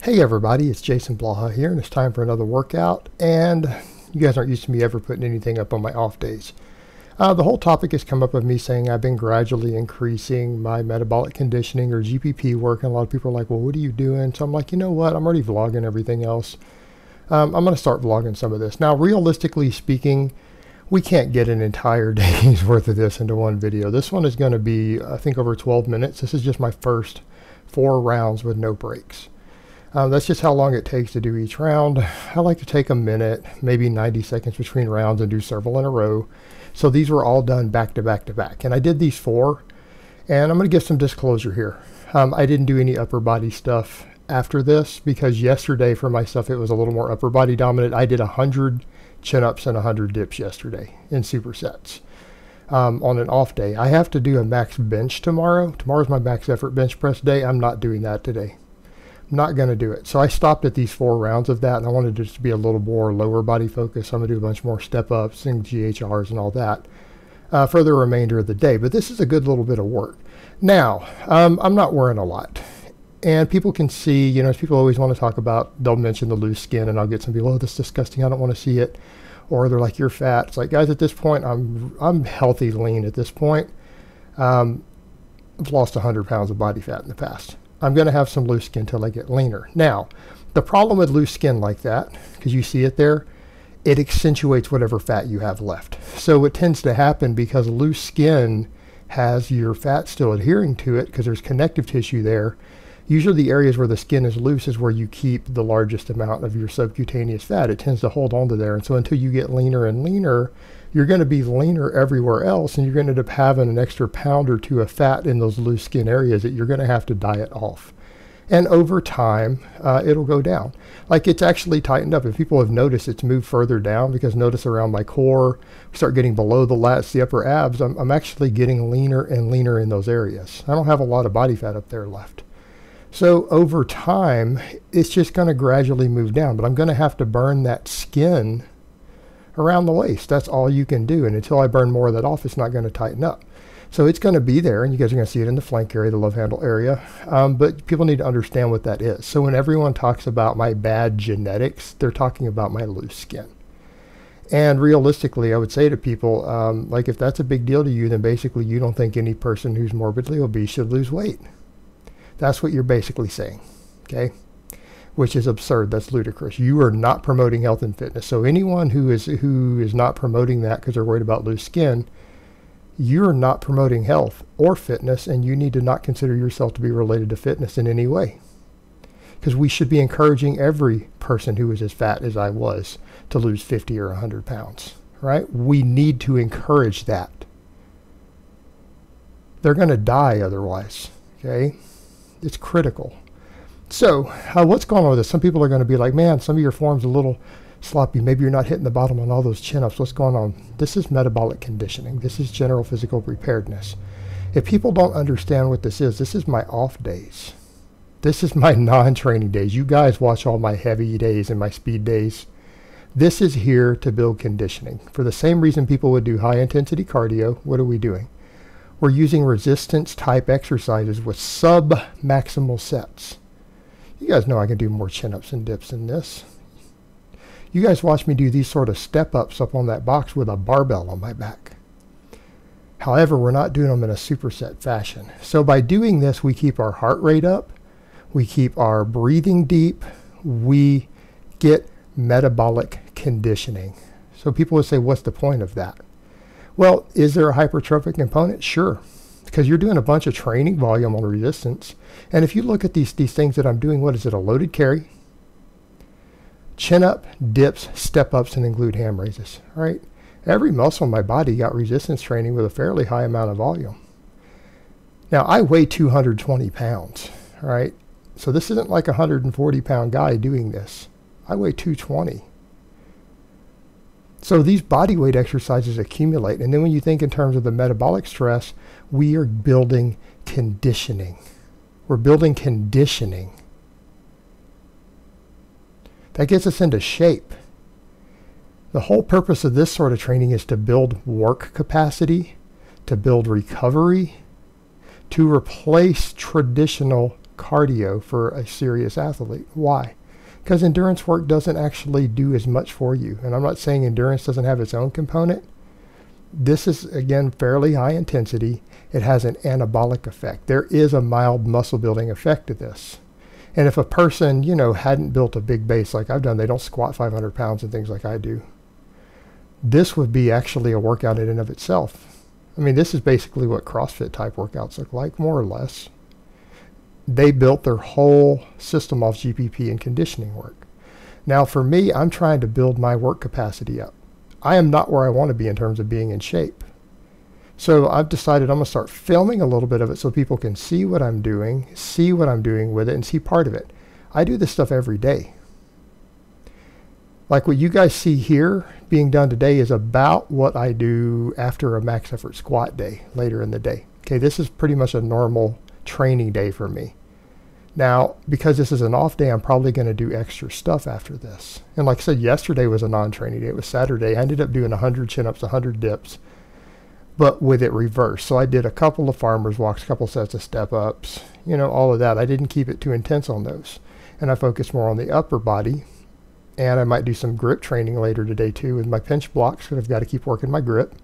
Hey everybody, it's Jason Blaha here, and it's time for another workout. And you guys aren't used to me ever putting anything up on my off days. The whole topic has come up of me saying I've been gradually increasing my metabolic conditioning or GPP work, and a lot of people are like, well, what are you doing? So I'm like, you know what, I'm already vlogging everything else. I'm going to start vlogging some of this. Now, realistically speaking, we can't get an entire day's worth of this into one video. This one is going to be, I think, over 12 minutes. This is just my first 4 rounds with no breaks. That's just how long it takes to do each round. I like to take a minute, maybe 90 seconds between rounds and do several in a row. So these were all done back to back to back. And I did these 4. And I'm going to give some disclosure here. I didn't do any upper body stuff after this because yesterday for myself it was a little more upper body dominant. I did 100 chin-ups and 100 dips yesterday in supersets. On an off day. I have to do a max bench tomorrow. Tomorrow's my max effort bench press day. I'm not doing that today. Not going to do it. So I stopped at these 4 rounds of that, and I wanted it to be a little more lower body focus. So I'm going to do a bunch more step ups and GHRs and all that for the remainder of the day. But this is a good little bit of work. Now, I'm not wearing a lot. And people can see, you know, people always want to talk about, they'll mention the loose skin, and I'll get some people, oh, this is disgusting, I don't want to see it. Or they're like, you're fat. It's like, guys, at this point, I'm healthy lean at this point. I've lost 100 pounds of body fat in the past. I'm going to have some loose skin till I get leaner. Now, the problem with loose skin like that, because you see it there, it accentuates whatever fat you have left. So what tends to happen, because loose skin has your fat still adhering to it, because there's connective tissue there, usually the areas where the skin is loose is where you keep the largest amount of your subcutaneous fat. It tends to hold on to there. And so until you get leaner and leaner, you're going to be leaner everywhere else, and you're going to end up having an extra pound or 2 of fat in those loose skin areas that you're going to have to diet off. And over time, it'll go down. Like, it's actually tightened up. If people have noticed, it's moved further down, because notice around my core, we start getting below the lats, the upper abs, I'm actually getting leaner and leaner in those areas. I don't have a lot of body fat up there left. So over time, it's just going to gradually move down, but I'm going to have to burn that skin around the waist. That's all you can do. And until I burn more of that off, it's not going to tighten up. So it's going to be there, and you guys are going to see it in the flank area, the love handle area. But people need to understand what that is. So when everyone talks about my bad genetics, they're talking about my loose skin. And realistically, I would say to people, like, if that's a big deal to you, then basically you don't think any person who's morbidly obese should lose weight. That's what you're basically saying, okay? Which is absurd. That's ludicrous. You are not promoting health and fitness. So anyone who is not promoting that because they're worried about loose skin, you're not promoting health or fitness, and you need to not consider yourself to be related to fitness in any way. Because we should be encouraging every person who is as fat as I was to lose 50 or 100 pounds, right? We need to encourage that. They're going to die otherwise, okay? It's critical. So what's going on with this? Some people are going to be like, man, some of your form's a little sloppy. Maybe you're not hitting the bottom on all those chin-ups. What's going on? This is metabolic conditioning. This is general physical preparedness. If people don't understand what this is my off days. This is my non-training days. You guys watch all my heavy days and my speed days. This is here to build conditioning. For the same reason people would do high-intensity cardio, what are we doing? We're using resistance type exercises with sub-maximal sets. You guys know I can do more chin-ups and dips than this. You guys watch me do these sort of step-ups up on that box with a barbell on my back. However, we're not doing them in a superset fashion. So by doing this, we keep our heart rate up, we keep our breathing deep, we get metabolic conditioning. So people would say, what's the point of that? Well, is there a hypertrophic component? Sure, because you're doing a bunch of training volume on resistance. And if you look at these things that I'm doing, what is it? A loaded carry, chin up, dips, step ups, and then glute ham raises, right? Every muscle in my body got resistance training with a fairly high amount of volume. Now, I weigh 220 pounds, right? So this isn't like a 140-pound guy doing this. I weigh 220. So these body weight exercises accumulate. And then when you think in terms of the metabolic stress, we are building conditioning. We're building conditioning. That gets us into shape. The whole purpose of this sort of training is to build work capacity, to build recovery, to replace traditional cardio for a serious athlete. Why? Because endurance work doesn't actually do as much for you. And I'm not saying endurance doesn't have its own component. This is, again, fairly high intensity. It has an anabolic effect. There is a mild muscle building effect to this. And if a person, hadn't built a big base like I've done, they don't squat 500 pounds and things like I do, this would be actually a workout in and of itself. I mean, this is basically what CrossFit type workouts look like, more or less. They built their whole system off GPP and conditioning work. Now, for me, I'm trying to build my work capacity up. I am not where I want to be in terms of being in shape. So I've decided I'm going to start filming a little bit of it so people can see what I'm doing with it, and see part of it. I do this stuff every day. Like what you guys see here being done today is about what I do after a max effort squat day later in the day. Okay, this is pretty much a normal training day for me. Now, because this is an off day, I'm probably going to do extra stuff after this. And like I said, yesterday was a non-training day. It was Saturday. I ended up doing 100 chin-ups, 100 dips, but with it reversed. So I did a couple of farmer's walks, a couple sets of step-ups, all of that. I didn't keep it too intense on those. And I focused more on the upper body. And I might do some grip training later today too with my pinch blocks, because I've got to keep working my grip.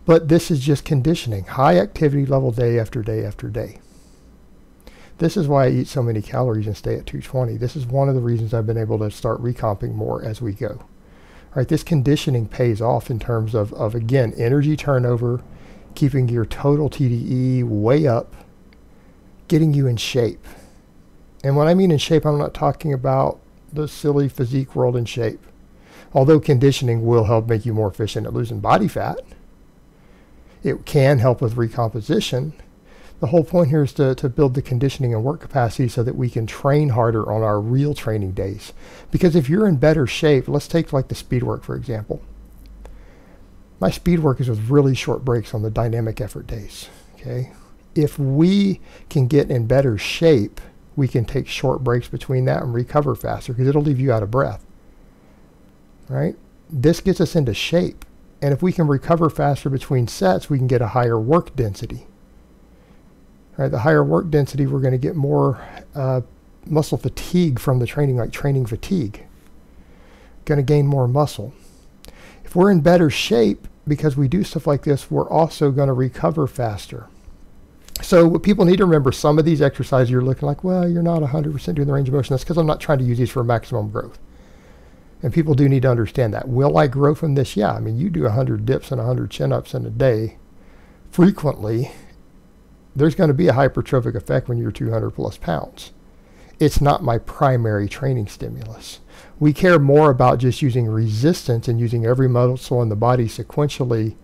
But this is just conditioning, high activity level day after day after day. This is why I eat so many calories and stay at 220. This is one of the reasons I've been able to start recomping more as we go. All right, this conditioning pays off in terms of again, energy turnover, keeping your total TDE way up, getting you in shape. And when I mean in shape, I'm not talking about the silly physique world in shape. Although conditioning will help make you more efficient at losing body fat, it can help with recomposition. The whole point here is to build the conditioning and work capacity so that we can train harder on our real training days. Because if you're in better shape, let's take like the speed work, for example. My speed work is with really short breaks on the dynamic effort days. Okay, if we can get in better shape, we can take short breaks between that and recover faster, because it'll leave you out of breath. Right? This gets us into shape. And if we can recover faster between sets, we can get a higher work density. Right, the higher work density, we're going to get more muscle fatigue from the training, like training fatigue. Going to gain more muscle. If we're in better shape because we do stuff like this, we're also going to recover faster. So what people need to remember, some of these exercises you're looking like, well, you're not 100% doing the range of motion. That's because I'm not trying to use these for maximum growth. And people do need to understand that. Will I grow from this? Yeah. I mean, you do 100 dips and 100 chin-ups in a day frequently. There's going to be a hypertrophic effect when you're 200 plus pounds. It's not my primary training stimulus. We care more about just using resistance and using every muscle in the body sequentially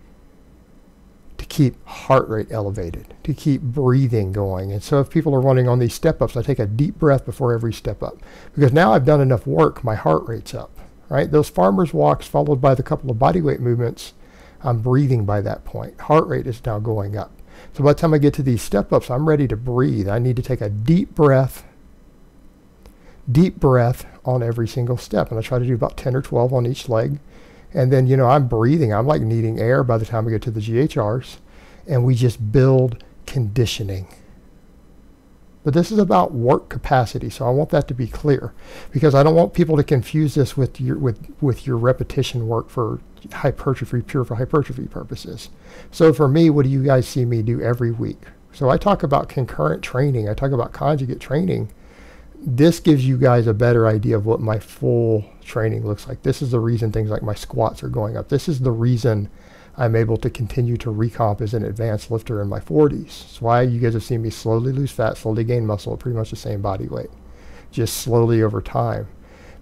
to keep heart rate elevated, to keep breathing going. And so if people are running on these step-ups, I take a deep breath before every step up. Because now I've done enough work, my heart rate's up. Right? Those farmer's walks followed by the couple of bodyweight movements, I'm breathing by that point. Heart rate is now going up. So by the time I get to these step-ups, I'm ready to breathe. I need to take a deep breath on every single step. And I try to do about 10 or 12 on each leg. And then, I'm breathing. I'm like needing air by the time we get to the GHRs. And we just build conditioning. But this is about work capacity. So I want that to be clear, because I don't want people to confuse this with your repetition work for hypertrophy, pure for hypertrophy purposes. So for me, what do you guys see me do every week? So I talk about concurrent training. I talk about conjugate training. This gives you guys a better idea of what my full training looks like. This is the reason things like my squats are going up. This is the reason I'm able to continue to recomp as an advanced lifter in my 40s. That's why you guys have seen me slowly lose fat, slowly gain muscle at pretty much the same body weight, just slowly over time.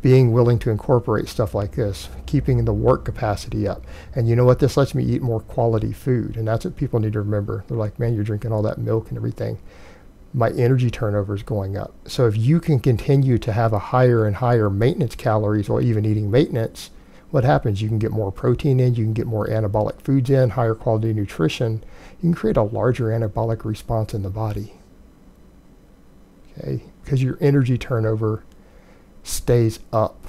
Being willing to incorporate stuff like this, keeping the work capacity up. And you know what? This lets me eat more quality food. And that's what people need to remember. They're like, man, you're drinking all that milk and everything. My energy turnover is going up. So if you can continue to have a higher and higher maintenance calories while even eating maintenance, what happens? You can get more protein in, you can get more anabolic foods in, higher quality nutrition. You can create a larger anabolic response in the body. Okay? Because your energy turnover stays up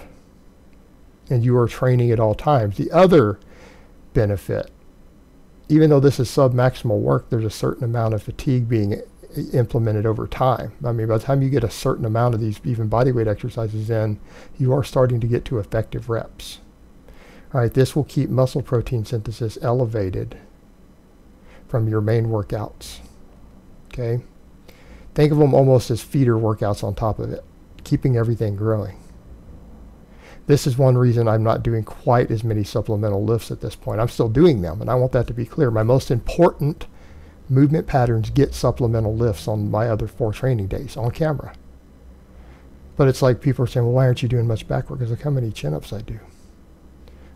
and you are training at all times. The other benefit, even though this is sub-maximal work, there's a certain amount of fatigue being implemented over time. I mean, by the time you get a certain amount of these even bodyweight exercises in, you are starting to get to effective reps. All right, this will keep muscle protein synthesis elevated from your main workouts. Okay, think of them almost as feeder workouts on top of it, keeping everything growing. This is one reason I'm not doing quite as many supplemental lifts at this point. I'm still doing them, and I want that to be clear. My most important movement patterns get supplemental lifts on my other 4 training days on camera. But it's like people are saying, well, why aren't you doing much back work? Because look how many chin-ups I do.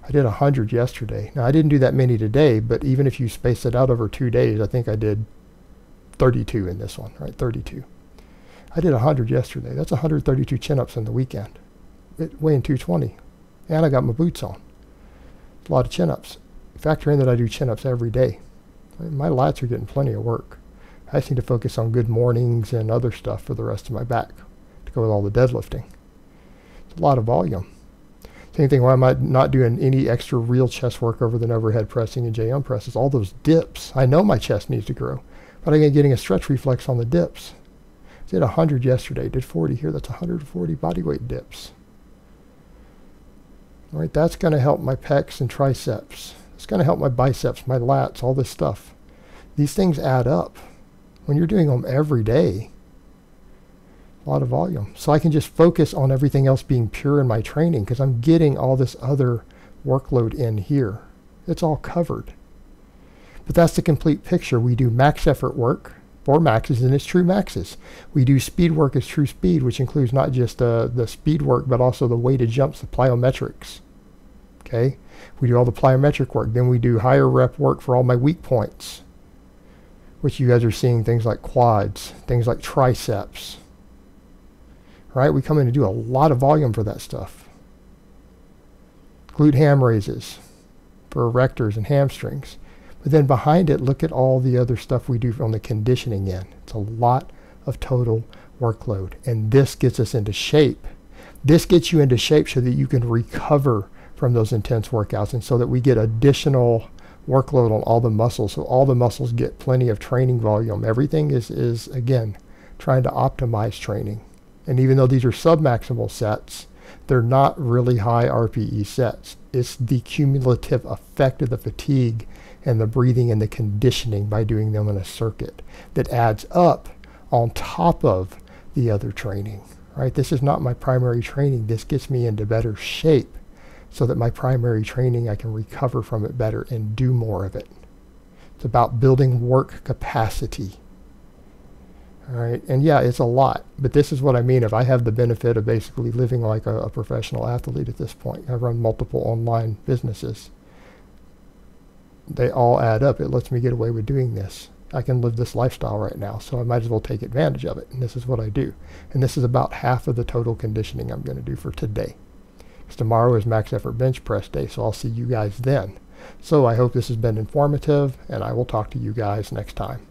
I did 100 yesterday. Now, I didn't do that many today, but even if you space it out over 2 days, I think I did 32 in this one, right? 32. I did 100 yesterday. That's 132 chin-ups in the weekend, weighing 220. And I got my boots on. A lot of chin-ups. Factor in that I do chin-ups every day. My lats are getting plenty of work. I just need to focus on good mornings and other stuff for the rest of my back to go with all the deadlifting. It's a lot of volume. Same thing, why am I not doing any extra real chest work over than overhead pressing and J-arm presses? All those dips. I know my chest needs to grow, but I'm getting a stretch reflex on the dips. I did 100 yesterday, did 40 here. That's 140 bodyweight dips. All right, that's going to help my pecs and triceps. It's going to help my biceps, my lats, all this stuff. These things add up. When you're doing them every day, a lot of volume. So I can just focus on everything else being pure in my training because I'm getting all this other workload in here. It's all covered. But that's the complete picture. We do max effort work for maxes and it's true maxes. We do speed work as true speed, which includes not just the speed work, but also the weighted jumps, the plyometrics. Okay? We do all the plyometric work. Then we do higher rep work for all my weak points, which you guys are seeing things like quads, things like triceps. Right? We come in and do a lot of volume for that stuff. Glute ham raises for erectors and hamstrings. But then behind it, look at all the other stuff we do on the conditioning end. It's a lot of total workload. And this gets us into shape. This gets you into shape so that you can recover from those intense workouts and so that we get additional workload on all the muscles. So all the muscles get plenty of training volume. Everything is again, trying to optimize training. And even though these are submaximal sets, they're not really high RPE sets. It's the cumulative effect of the fatigue and the breathing and the conditioning by doing them in a circuit that adds up on top of the other training, right? This is not my primary training. This gets me into better shape so that my primary training, I can recover from it better and do more of it. It's about building work capacity. All right, and yeah, it's a lot, but this is what I mean. If I have the benefit of basically living like a professional athlete at this point, I run multiple online businesses. They all add up. It lets me get away with doing this. I can live this lifestyle right now, so I might as well take advantage of it, and this is what I do. And this is about half of the total conditioning I'm going to do for today. Because tomorrow is max effort bench press day, so I'll see you guys then. So I hope this has been informative, and I will talk to you guys next time.